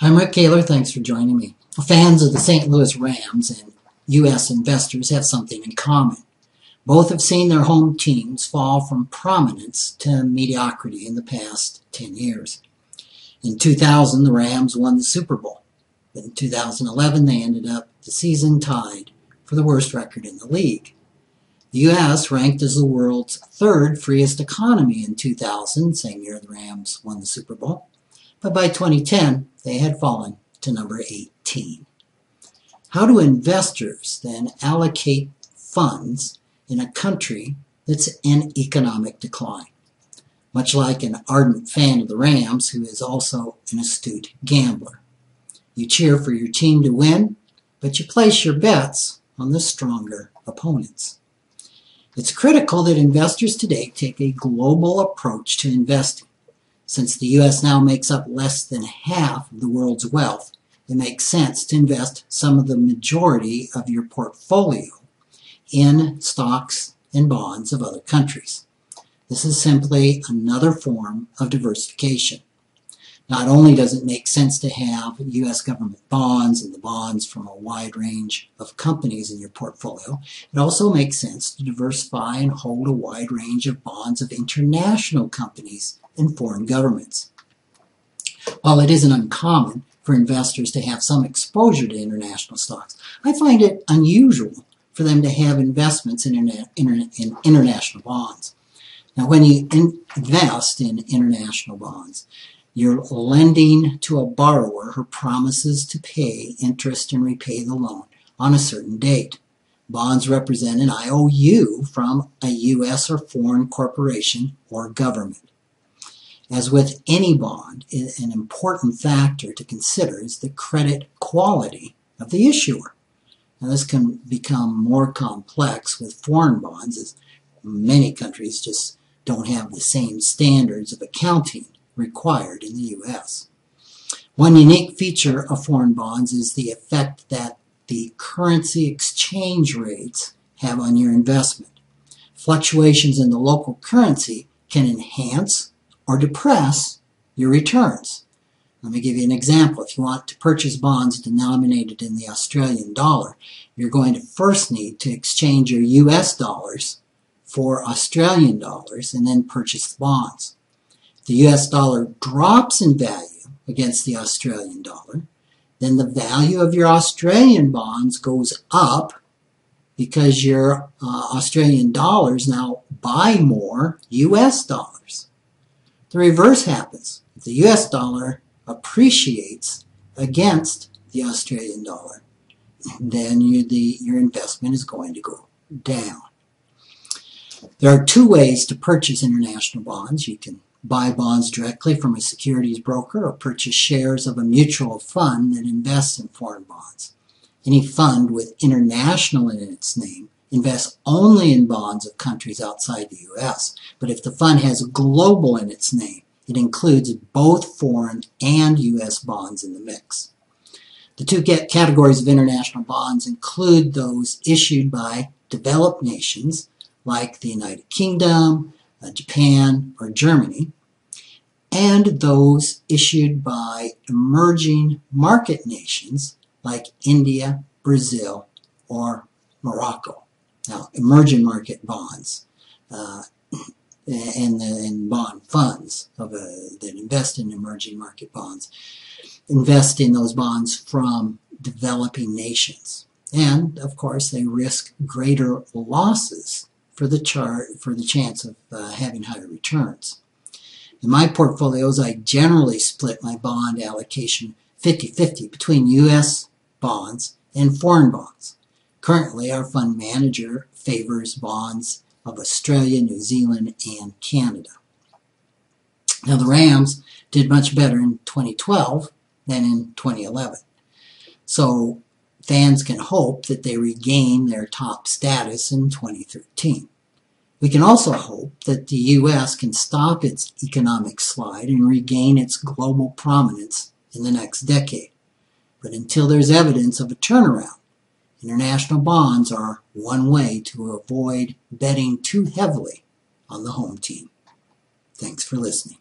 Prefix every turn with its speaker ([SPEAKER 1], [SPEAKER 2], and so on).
[SPEAKER 1] I'm Rick Kaler. Thanks for joining me. Fans of the St. Louis Rams and U.S. investors have something in common. Both have seen their home teams fall from prominence to mediocrity in the past 10 years. In 2000, the Rams won the Super Bowl. But in 2011, they ended up the season tied for the worst record in the league. The U.S. ranked as the world's third freest economy in 2000, same year the Rams won the Super Bowl. But by 2010, they had fallen to number 18. How do investors then allocate funds in a country that's in economic decline? Much like an ardent fan of the Rams who is also an astute gambler. You cheer for your team to win, but you place your bets on the stronger opponents. It's critical that investors today take a global approach to investing. Since the U.S. now makes up less than half of the world's wealth, it makes sense to invest some of the majority of your portfolio in stocks and bonds of other countries. This is simply another form of diversification. Not only does it make sense to have U.S. government bonds and the bonds from a wide range of companies in your portfolio, it also makes sense to diversify and hold a wide range of bonds of international companies and foreign governments. While it isn't uncommon for investors to have some exposure to international stocks, I find it unusual for them to have investments in international bonds. Now, when you invest in international bonds, you're lending to a borrower who promises to pay interest and repay the loan on a certain date. Bonds represent an IOU from a U.S. or foreign corporation or government. As with any bond, an important factor to consider is the credit quality of the issuer. Now, this can become more complex with foreign bonds, as many countries just don't have the same standards of accounting required in the U.S. One unique feature of foreign bonds is the effect that the currency exchange rates have on your investment. Fluctuations in the local currency can enhance or depress your returns. Let me give you an example. If you want to purchase bonds denominated in the Australian dollar, you're going to first need to exchange your U.S. dollars for Australian dollars and then purchase the bonds. If the U.S. dollar drops in value against the Australian dollar, then the value of your Australian bonds goes up because your Australian dollars now buy more U.S. dollars. The reverse happens. If the U.S. dollar appreciates against the Australian dollar, then your investment is going to go down. There are two ways to purchase international bonds. You can buy bonds directly from a securities broker or purchase shares of a mutual fund that invests in foreign bonds. Any fund with international in its name invests only in bonds of countries outside the U.S. But if the fund has global in its name, it includes both foreign and U.S. bonds in the mix. The two categories of international bonds include those issued by developed nations like the United Kingdom, Japan, or Germany, and those issued by emerging market nations like India, Brazil, or Morocco. Now, emerging market bonds and bond funds that invest in emerging market bonds invest in those bonds from developing nations. And, of course, they risk greater losses for the chance of having higher returns. In my portfolios, I generally split my bond allocation 50-50 between U.S. bonds and foreign bonds. Currently, our fund manager favors bonds of Australia, New Zealand, and Canada. Now, the Rams did much better in 2012 than in 2011. So, fans can hope that they regain their top status in 2013. We can also hope that the U.S. can stop its economic slide and regain its global prominence in the next decade. But until there's evidence of a turnaround, international bonds are one way to avoid betting too heavily on the home team. Thanks for listening.